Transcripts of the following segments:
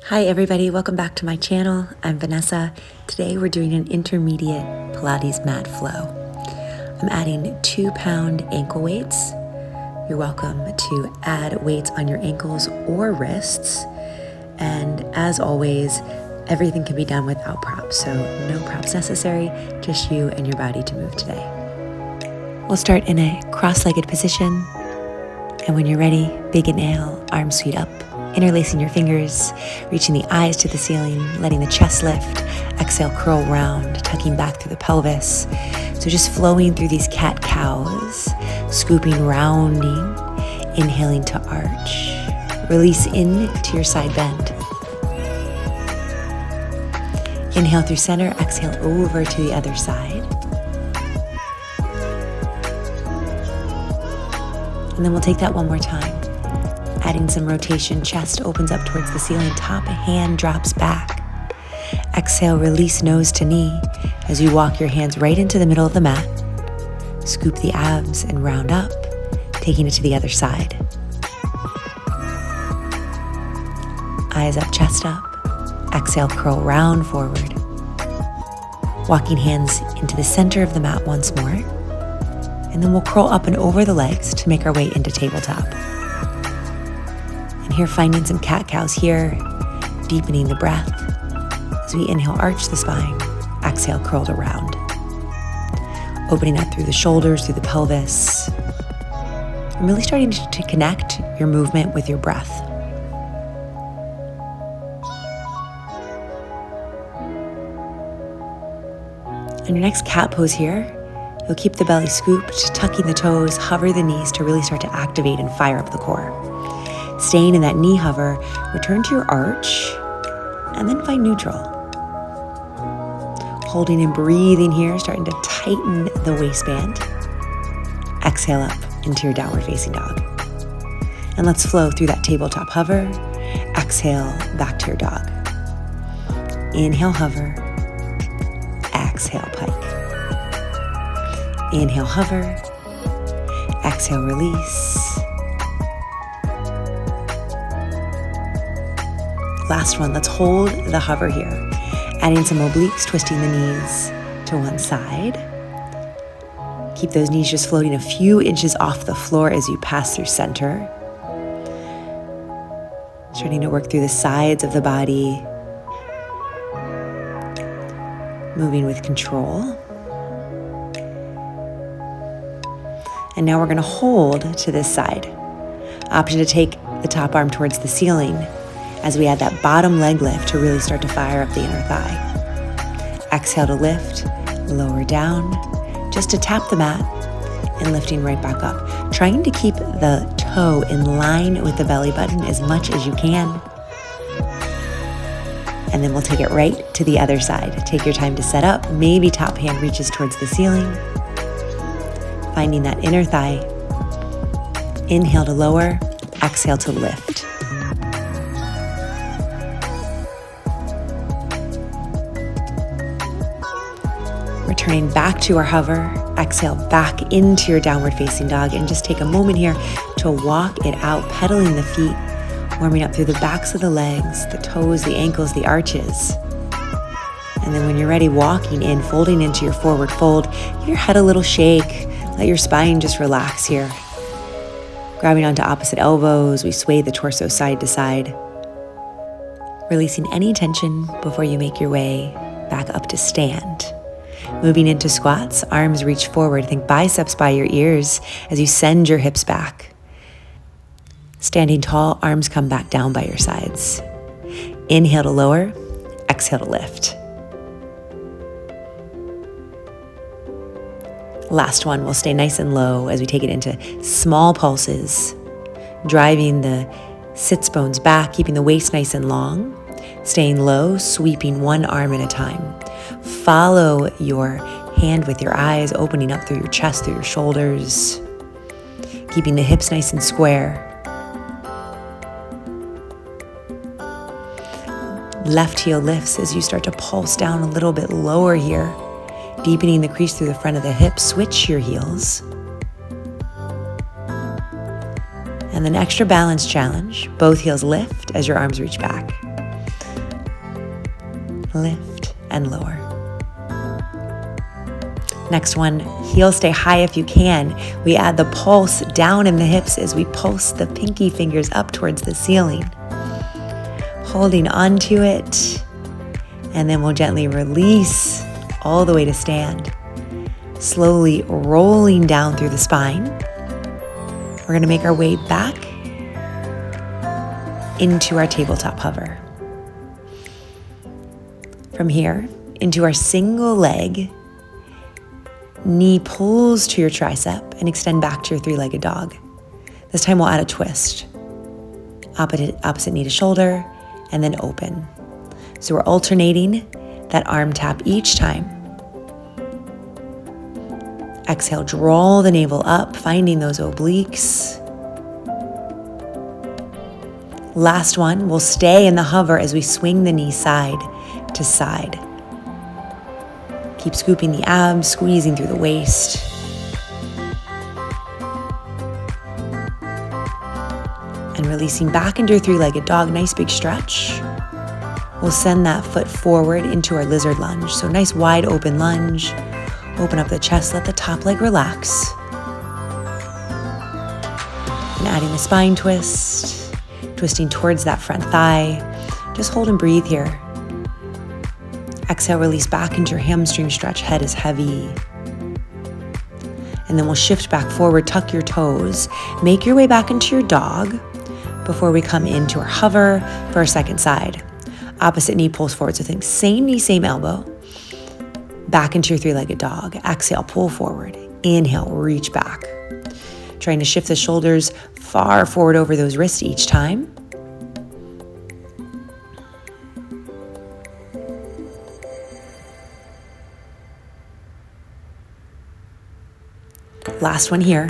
Hi everybody, welcome back to my channel. I'm Vanessa. Today we're doing an intermediate Pilates mat flow. I'm adding 2-pound ankle weights. You're welcome to add weights on your ankles or wrists. And as always, everything can be done without props, so no props necessary, just you and your body to move today. We'll start in a cross-legged position. And when you're ready, big inhale, arms sweep up. Interlacing your fingers, reaching the eyes to the ceiling, letting the chest lift. Exhale, curl round, tucking back through the pelvis. So just flowing through these cat-cows, scooping, rounding, inhaling to arch. Release in to your side bend. Inhale through center, exhale over to the other side. And then we'll take that one more time. Adding some rotation, chest opens up towards the ceiling, top hand drops back. Exhale, release nose to knee as you walk your hands right into the middle of the mat. Scoop the abs and round up, taking it to the other side. Eyes up, chest up. Exhale, curl round forward. Walking hands into the center of the mat once more. And then we'll curl up and over the legs to make our way into tabletop. And here, finding some cat-cows here, deepening the breath. As we inhale, arch the spine. Exhale, curled around. Opening up through the shoulders, through the pelvis. And really starting to connect your movement with your breath. On your next cat pose here, you'll keep the belly scooped, tucking the toes, hover the knees to really start to activate and fire up the core. Staying in that knee hover, return to your arch, and then find neutral. Holding and breathing here, starting to tighten the waistband. Exhale up into your downward facing dog. And let's flow through that tabletop hover. Exhale back to your dog. Inhale, hover. Exhale, pike. Inhale, hover. Exhale, release. Last one, let's hold the hover here. Adding some obliques, twisting the knees to one side. Keep those knees just floating a few inches off the floor as you pass through center. Starting to work through the sides of the body. Moving with control. And now we're going to hold to this side. Option to take the top arm towards the ceiling as we add that bottom leg lift to really start to fire up the inner thigh. Exhale to lift, lower down, just to tap the mat and lifting right back up. Trying to keep the toe in line with the belly button as much as you can. And then we'll take it right to the other side. Take your time to set up. Maybe top hand reaches towards the ceiling. Finding that inner thigh. Inhale to lower, exhale to lift. Returning back to our hover, exhale back into your downward facing dog, and just take a moment here to walk it out, pedaling the feet, warming up through the backs of the legs, the toes, the ankles, the arches. And then when you're ready, walking in, folding into your forward fold, give your head a little shake, let your spine just relax here. Grabbing onto opposite elbows, we sway the torso side to side. Releasing any tension before you make your way back up to stand. Moving into squats, arms reach forward. Think biceps by your ears as you send your hips back. Standing tall, arms come back down by your sides. Inhale to lower, exhale to lift. Last one, we'll stay nice and low as we take it into small pulses, driving the sits bones back, keeping the waist nice and long, staying low, sweeping one arm at a time. Follow your hand with your eyes, opening up through your chest, through your shoulders, keeping the hips nice and square. Left heel lifts as you start to pulse down a little bit lower here, deepening the crease through the front of the hips. Switch your heels. And then extra balance challenge. Both heels lift as your arms reach back. lift, and lower. Next one, heels stay high if you can. We add the pulse down in the hips as we pulse the pinky fingers up towards the ceiling. Holding onto it, and then we'll gently release all the way to stand. Slowly rolling down through the spine. We're going to make our way back into our tabletop hover. From here, into our single leg, knee pulls to your tricep and extend back to your three-legged dog. This time we'll add a twist. Opposite knee to shoulder, and then open. So we're alternating that arm tap each time. Exhale, draw the navel up, finding those obliques. Last one, we'll stay in the hover as we swing the knee side to side. Keep scooping the abs, squeezing through the waist. And releasing back into your three-legged dog, nice big stretch. We'll send that foot forward into our lizard lunge. So nice wide open lunge. Open up the chest, let the top leg relax. And adding a spine twist, twisting towards that front thigh. Just hold and breathe here. Exhale, release back into your hamstring stretch, head is heavy. And then we'll shift back forward, tuck your toes. Make your way back into your dog before we come into our hover for our second side. Opposite knee pulls forward, so think same knee, same elbow. Back into your three-legged dog. Exhale, pull forward. Inhale, reach back. Trying to shift the shoulders far forward over those wrists each time. Last one here,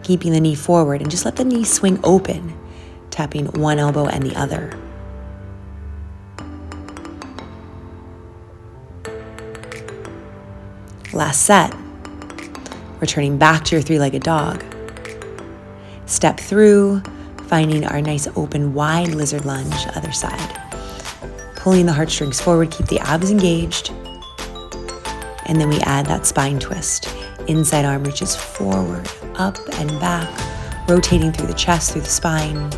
keeping the knee forward and just let the knee swing open, tapping one elbow and the other. Last set, returning back to your three-legged dog. Step through, finding our nice open wide lizard lunge, other side. Pulling the heartstrings forward, keep the abs engaged. And then we add that spine twist. Inside arm reaches forward, up and back, rotating through the chest, through the spine.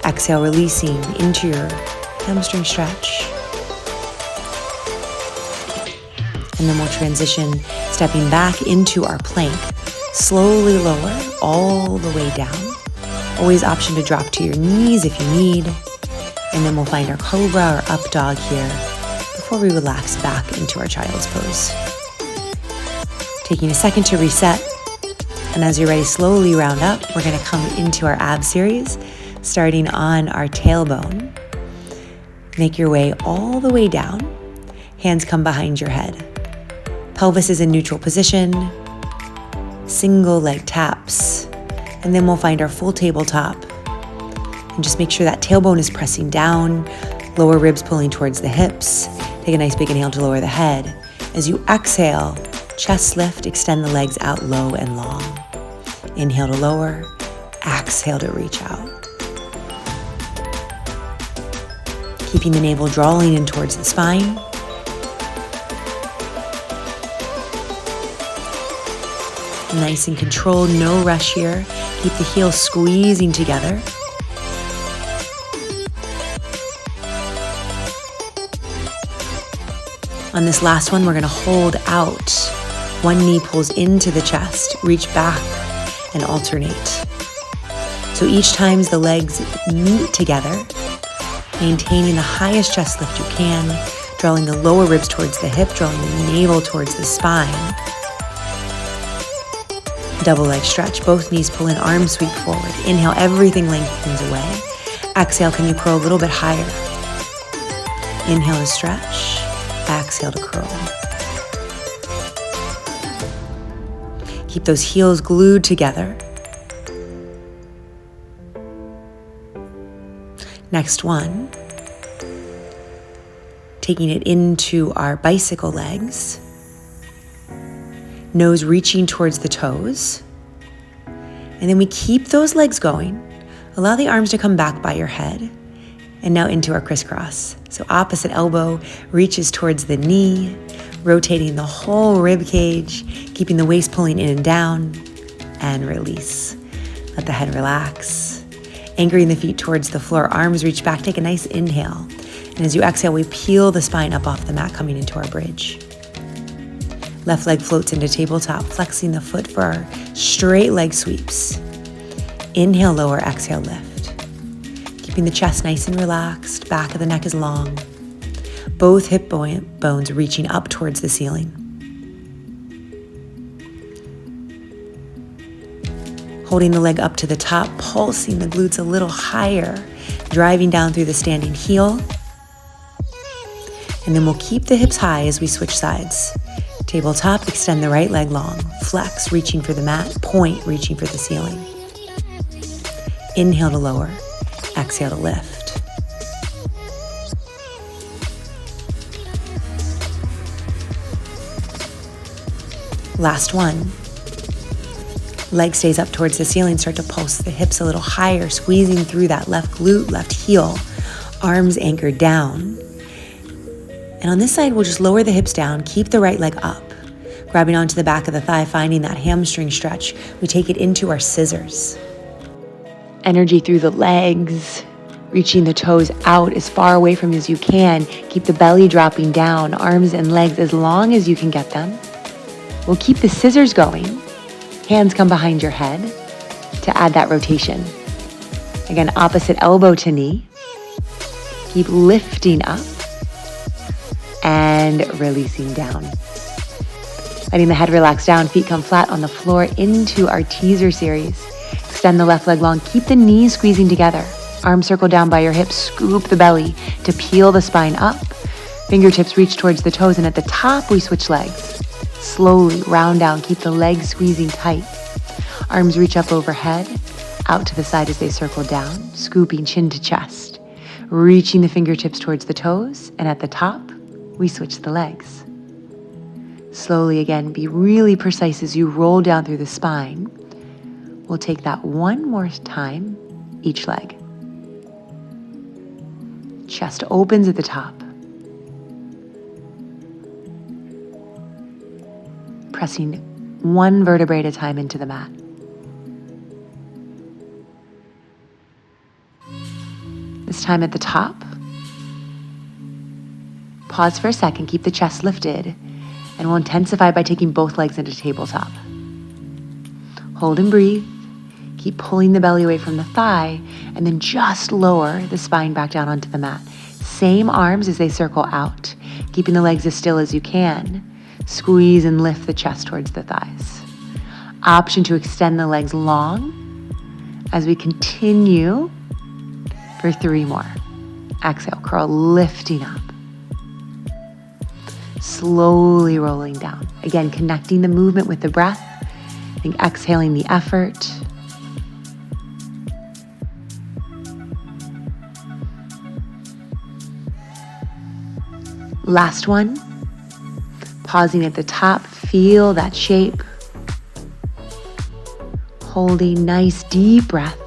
Exhale, releasing into your hamstring stretch. And then we'll transition, stepping back into our plank. Slowly lower all the way down. Always option to drop to your knees if you need. And then we'll find our cobra or up dog here before we relax back into our child's pose. Taking a second to reset. And as you're ready, slowly round up. We're going to come into our ab series, starting on our tailbone. Make your way all the way down. Hands come behind your head. Pelvis is in neutral position. Single leg taps. And then we'll find our full tabletop. And just make sure that tailbone is pressing down, lower ribs pulling towards the hips. Take a nice big inhale to lower the head. As you exhale, chest lift, extend the legs out low and long. Inhale to lower, exhale to reach out. Keeping the navel drawing in towards the spine. Nice and controlled, no rush here. Keep the heels squeezing together. On this last one, we're going to hold out. One knee pulls into the chest, reach back and alternate. So each time the legs meet together, maintaining the highest chest lift you can, drawing the lower ribs towards the hip, drawing the navel towards the spine. Double leg stretch, both knees pull in, arms sweep forward. Inhale, everything lengthens away. Exhale, can you curl a little bit higher? Inhale to stretch, exhale to curl. Keep those heels glued together. Next one, taking it into our bicycle legs. Nose reaching towards the toes. And then we keep those legs going. Allow the arms to come back by your head. And now into our crisscross. So opposite elbow reaches towards the knee, rotating the whole rib cage, keeping the waist pulling in and down, and release. Let the head relax. Anchoring the feet towards the floor, arms reach back, take a nice inhale. And as you exhale, we peel the spine up off the mat, coming into our bridge. Left leg floats into tabletop, flexing the foot for our straight leg sweeps. Inhale, lower, exhale, lift. Keeping the chest nice and relaxed, back of the neck is long. Both hip bones reaching up towards the ceiling. Holding the leg up to the top, pulsing the glutes a little higher, driving down through the standing heel. And then we'll keep the hips high as we switch sides. Tabletop, extend the right leg long. Flex, reaching for the mat. Point, reaching for the ceiling. Inhale to lower. Exhale to lift. Last one. Leg stays up towards the ceiling. Start to pulse the hips a little higher, squeezing through that left glute, left heel. Arms anchored down. And on this side, we'll just lower the hips down, keep the right leg up. Grabbing onto the back of the thigh, finding that hamstring stretch. We take it into our scissors. Energy through the legs, reaching the toes out as far away from as you can. Keep the belly dropping down, arms and legs as long as you can get them. We'll keep the scissors going. Hands come behind your head to add that rotation. Again, opposite elbow to knee. Keep lifting up and releasing down. Letting the head relax down, feet come flat on the floor into our teaser series. Extend the left leg long, keep the knees squeezing together. Arms circle down by your hips, scoop the belly to peel the spine up. Fingertips reach towards the toes, and at the top we switch legs. Slowly round down, keep the legs squeezing tight. Arms reach up overhead, out to the side as they circle down, scooping chin to chest. Reaching the fingertips towards the toes, and at the top, we switch the legs. Slowly again, be really precise as you roll down through the spine. We'll take that one more time, each leg. Chest opens at the top. Pressing one vertebrae at a time into the mat. This time at the top. Pause for a second, keep the chest lifted, and we'll intensify by taking both legs into tabletop. Hold and breathe. Keep pulling the belly away from the thigh, and then just lower the spine back down onto the mat. Same arms as they circle out, keeping the legs as still as you can. Squeeze and lift the chest towards the thighs. Option to extend the legs long as we continue for 3 more. Exhale, curl, lifting up. Slowly rolling down. Again, connecting the movement with the breath. I think exhaling the effort. Last one. Pausing at the top, feel that shape. Holding nice deep breath.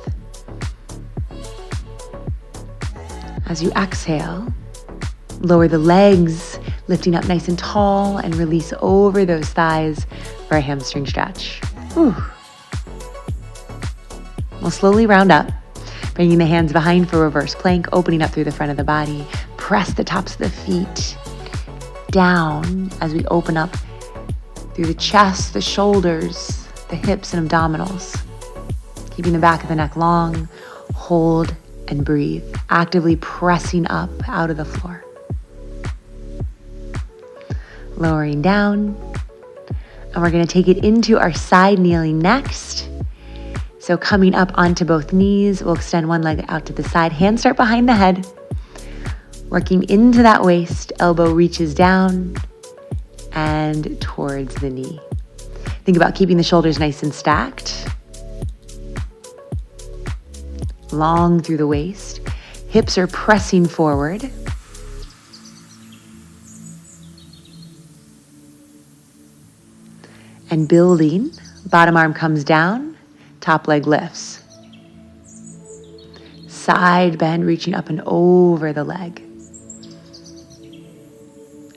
As you exhale, lower the legs, lifting up nice and tall, and release over those thighs for a hamstring stretch. Whew. We'll slowly round up, bringing the hands behind for reverse plank, opening up through the front of the body. Press the tops of the feet down as we open up through the chest, the shoulders, the hips and abdominals. Keeping the back of the neck long, hold and breathe, actively pressing up out of the floor. Lowering down, and we're going to take it into our side kneeling next. So coming up onto both knees, we'll extend one leg out to the side, hands start behind the head. Working into that waist, elbow reaches down and towards the knee. Think about keeping the shoulders nice and stacked. Long through the waist. Hips are pressing forward. And building, bottom arm comes down, top leg lifts. side bend, reaching up and over the leg.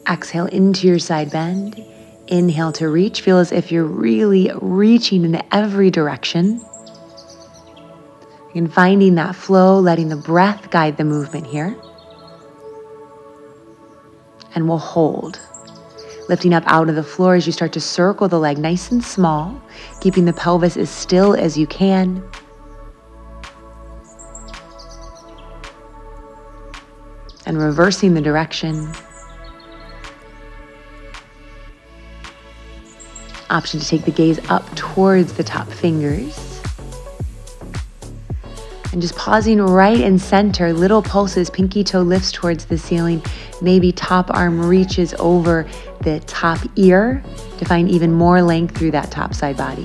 Exhale into your side bend. Inhale to reach. Feel as if you're really reaching in every direction. And finding that flow, letting the breath guide the movement here. And we'll hold. Lifting up out of the floor as you start to circle the leg nice and small, keeping the pelvis as still as you can. And reversing the direction. Option to take the gaze up towards the top fingers. And just pausing right in center, little pulses, pinky toe lifts towards the ceiling, maybe top arm reaches over the top ear to find even more length through that top side body.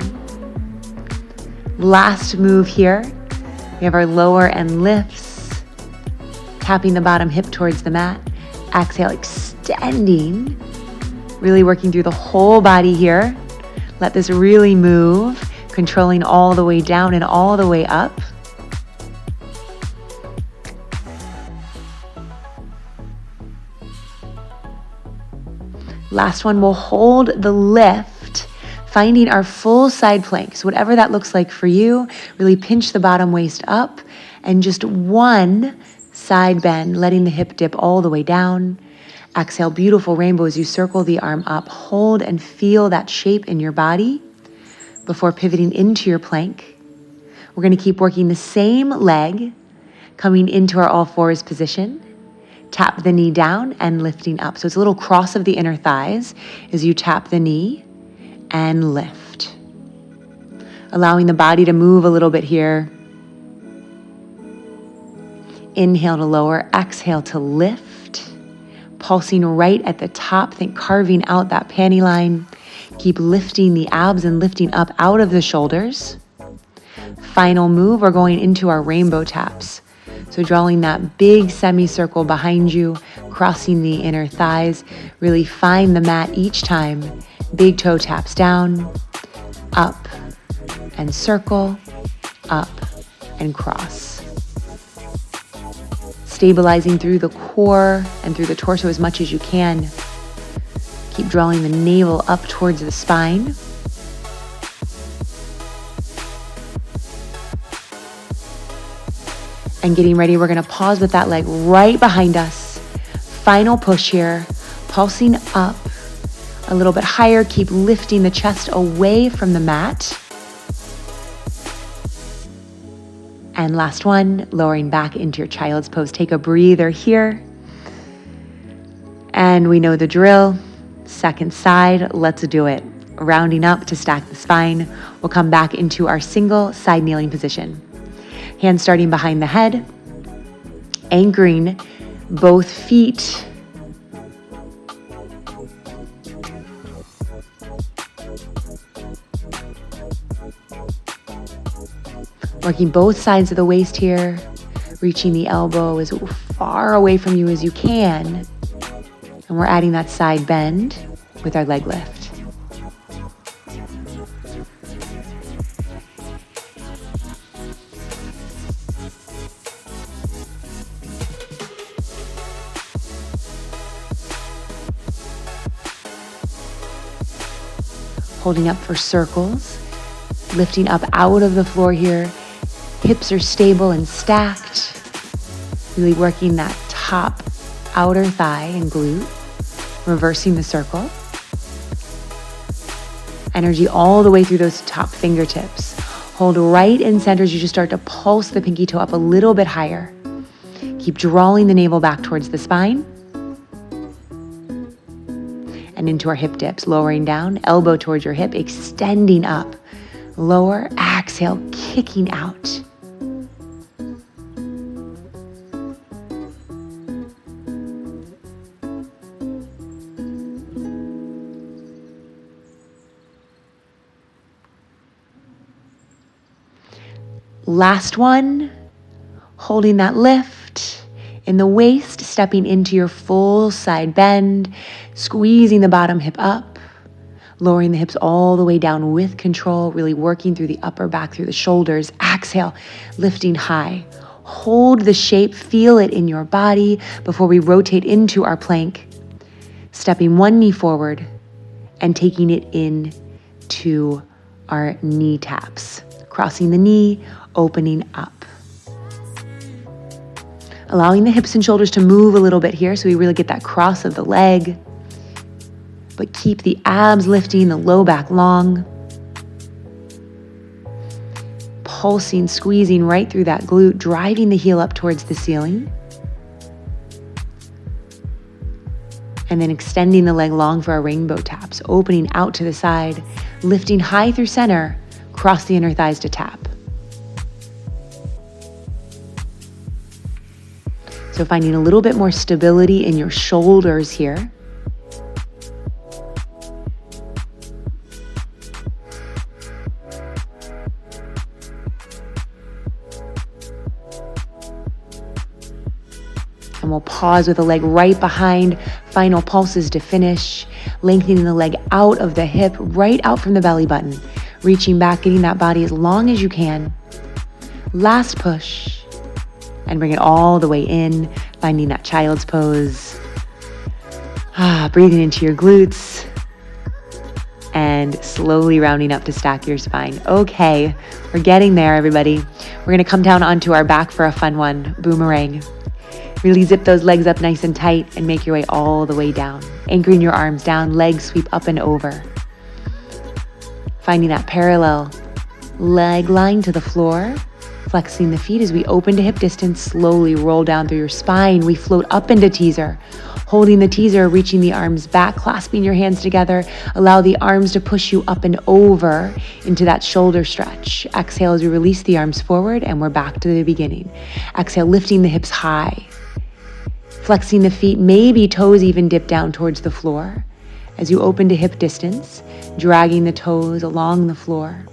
Last move here, we have our lower end lifts, tapping the bottom hip towards the mat. Exhale, extending, really working through the whole body here. Let this really move, controlling all the way down and all the way up. Last one, we'll hold the lift, finding our full side plank. So whatever that looks like for you, really pinch the bottom waist up and just one side bend, letting the hip dip all the way down. Exhale, beautiful rainbow as you circle the arm up. Hold and feel that shape in your body before pivoting into your plank. We're going to keep working the same leg, coming into our all fours position. Tap the knee down and lifting up. So it's a little cross of the inner thighs as you tap the knee and lift. Allowing the body to move a little bit here. Inhale to lower, exhale to lift. Pulsing right at the top, think carving out that panty line. Keep lifting the abs and lifting up out of the shoulders. Final move, we're going into our rainbow taps. So drawing that big semicircle behind you, crossing the inner thighs. Really find the mat each time. Big toe taps down, up and circle, up and cross. Stabilizing through the core and through the torso as much as you can. Keep drawing the navel up towards the spine. And getting ready, we're going to pause with that leg right behind us. Final push here, pulsing up a little bit higher. Keep lifting the chest away from the mat. And last one, lowering back into your child's pose. Take a breather here. And we know the drill. Second side, let's do it. Rounding up to stack the spine. We'll come back into our single side kneeling position. Hands starting behind the head. Anchoring both feet. Working both sides of the waist here, reaching the elbow as far away from you as you can. And we're adding that side bend with our leg lift. Holding up for circles, lifting up out of the floor here. Hips are stable and stacked. Really working that top outer thigh and glute. Reversing the circle. Energy all the way through those top fingertips. Hold right in center as you just start to pulse the pinky toe up a little bit higher. Keep drawing the navel back towards the spine. And into our hip dips, lowering down, elbow towards your hip, extending up. Lower, exhale, kicking out. Last one, holding that lift in the waist, stepping into your full side bend, squeezing the bottom hip up, lowering the hips all the way down with control, really working through the upper back, through the shoulders. Exhale, lifting high, Hold the shape, feel it in your body before we rotate into our plank, stepping one knee forward and taking it in to our knee taps. Crossing the knee, opening up. Allowing the hips and shoulders to move a little bit here so we really get that cross of the leg. But keep the abs lifting, the low back long. Pulsing, squeezing right through that glute, driving the heel up towards the ceiling. And then extending the leg long for our rainbow taps, opening out to the side, lifting high through center, cross the inner thighs to tap. So finding a little bit more stability in your shoulders here. And we'll pause with the leg right behind, final pulses to finish, lengthening the leg out of the hip, right out from the belly button, reaching back, getting that body as long as you can. Last push, and bring it all the way in, finding that child's pose. Breathing into your glutes, and slowly rounding up to stack your spine. Okay, we're getting there, everybody. We're gonna come down onto our back for a fun one, boomerang. Really zip those legs up nice and tight and make your way all the way down. Anchoring your arms down, legs sweep up and over. Finding that parallel leg line to the floor. Flexing the feet as we open to hip distance, slowly roll down through your spine. We float up into teaser. Holding the teaser, reaching the arms back, clasping your hands together. Allow the arms to push you up and over into that shoulder stretch. Exhale as we release the arms forward and we're back to the beginning. Exhale, lifting the hips high. Flexing the feet, maybe toes even dip down towards the floor. As you open to hip distance, dragging the toes along the floor.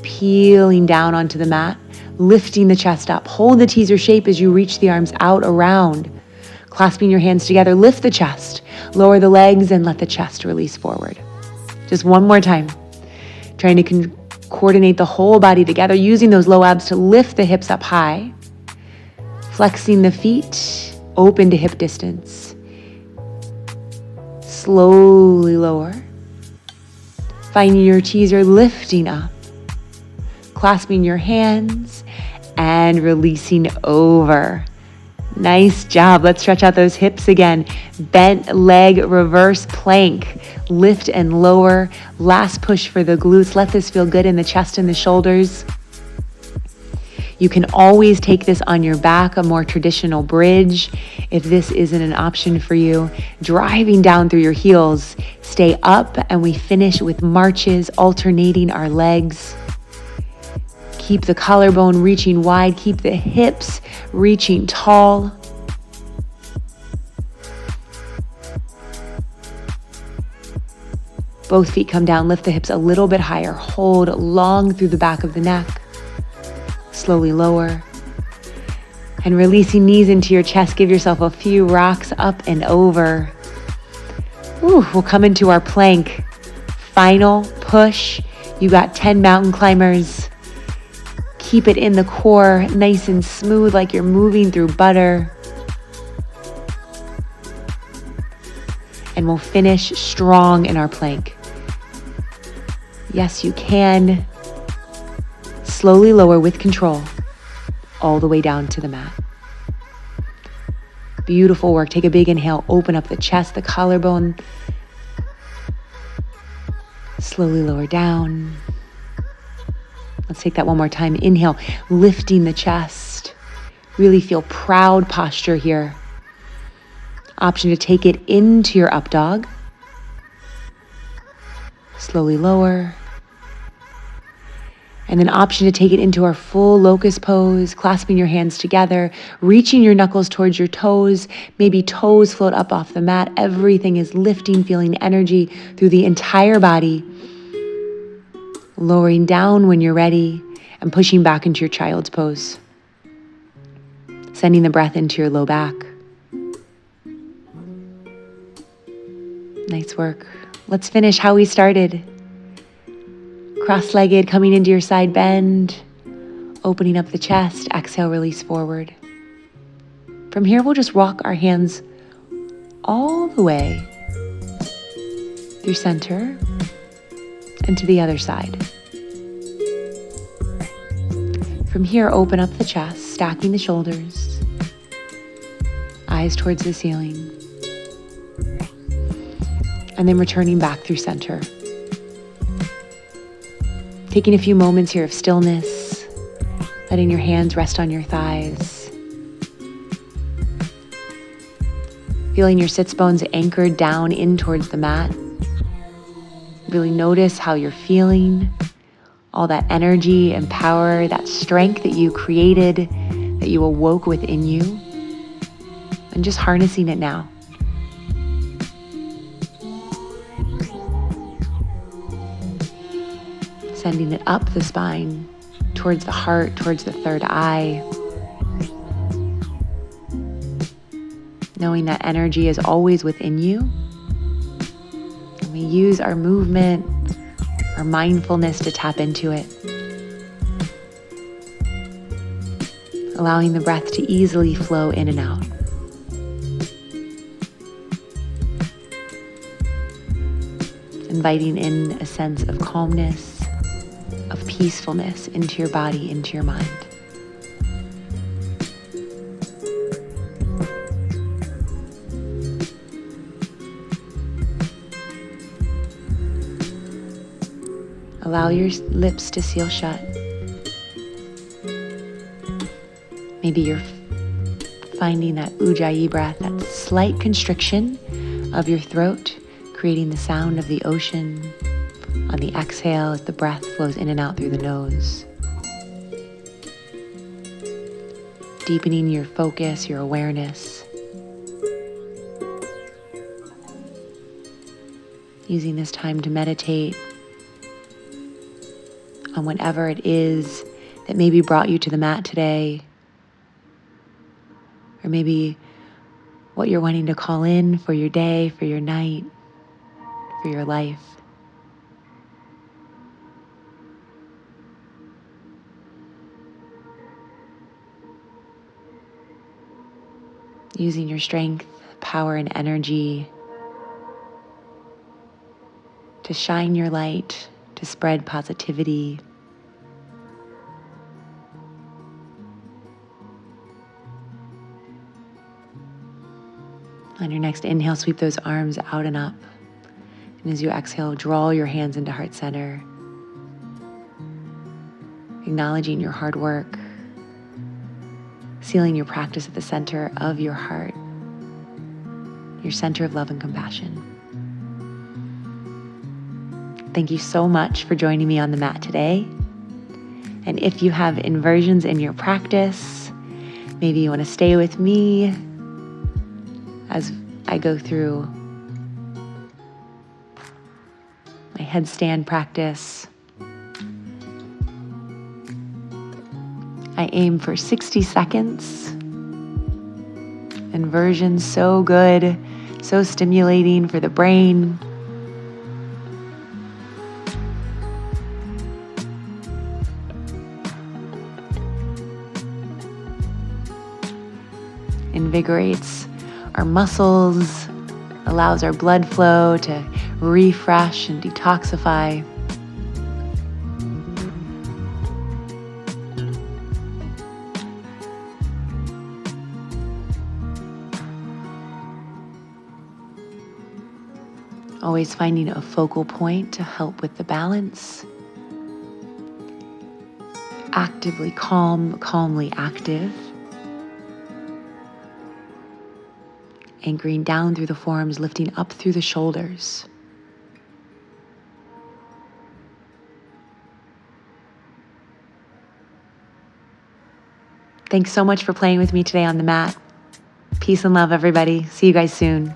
Peeling down onto the mat, lifting the chest up. Hold the teaser shape as you reach the arms out around. Clasping your hands together, lift the chest. Lower the legs and let the chest release forward. Just one more time. Trying to coordinate the whole body together, using those low abs to lift the hips up high. Flexing the feet. Open to hip distance. Slowly lower. Finding your teaser, lifting up. Clasping your hands and releasing over. Nice job. Let's stretch out those hips again. Bent leg reverse plank. Lift and lower. Last push for the glutes. Let this feel good in the chest and the shoulders. You can always take this on your back, a more traditional bridge. If this isn't an option for you, driving down through your heels, stay up, and we finish with marches, alternating our legs. Keep the collarbone reaching wide, keep the hips reaching tall. Both feet come down, lift the hips a little bit higher, hold long through the back of the neck. Slowly lower. And releasing knees into your chest, give yourself a few rocks up and over. We'll come into our plank. Final push. You got 10 mountain climbers. Keep it in the core, nice and smooth like you're moving through butter. And we'll finish strong in our plank. Yes, you can. Slowly lower with control, all the way down to the mat. Beautiful work. Take a big inhale, open up the chest, the collarbone. Slowly lower down. Let's take that one more time. Inhale, lifting the chest. Really feel proud posture here. Option to take it into your up dog. Slowly lower. And then option to take it into our full locust pose, clasping your hands together, reaching your knuckles towards your toes, maybe toes float up off the mat. Everything is lifting, feeling energy through the entire body. Lowering down when you're ready and pushing back into your child's pose. Sending the breath into your low back. Nice work. Let's finish how we started. Cross-legged, coming into your side bend, Opening up the chest, exhale, release forward. From here, we'll just walk our hands all the way through center and to the other side. From here, open up the chest, stacking the shoulders, eyes towards the ceiling, and then returning back through center. Taking a few moments here of stillness, letting your hands rest on your thighs, feeling your sits bones anchored down in towards the mat. Really notice how you're feeling, all that energy and power, that strength that you created, that you awoke within you, and just harnessing it now. Sending it up the spine, towards the heart, towards the third eye. Knowing that energy is always within you. And we use our movement, our mindfulness to tap into it. Allowing the breath to easily flow in and out. Inviting in a sense of calmness, of peacefulness into your body, into your mind. Allow your lips to seal shut. Maybe you're finding that ujjayi breath, that slight constriction of your throat, creating the sound of the ocean on the exhale as the breath flows in and out through the nose. Deepening your focus, your awareness. Using this time to meditate on whatever it is that maybe brought you to the mat today, or maybe what you're wanting to call in for your day, for your night, for your life. Using your strength, power, and energy to shine your light, to spread positivity. On your next inhale, sweep those arms out and up. And as you exhale, draw your hands into heart center, acknowledging your hard work, sealing your practice at the center of your heart, your center of love and compassion. Thank you so much for joining me on the mat today. And if you have inversions in your practice, maybe you want to stay with me as I go through my headstand practice. I aim for 60 seconds. Inversion, so good, so stimulating for the brain. Invigorates our muscles, allows our blood flow to refresh and detoxify. Always finding a focal point to help with the balance. Actively calm, calmly active. Anchoring down through the forearms, lifting up through the shoulders. Thanks so much for playing with me today on the mat. Peace and love, everybody. See you guys soon.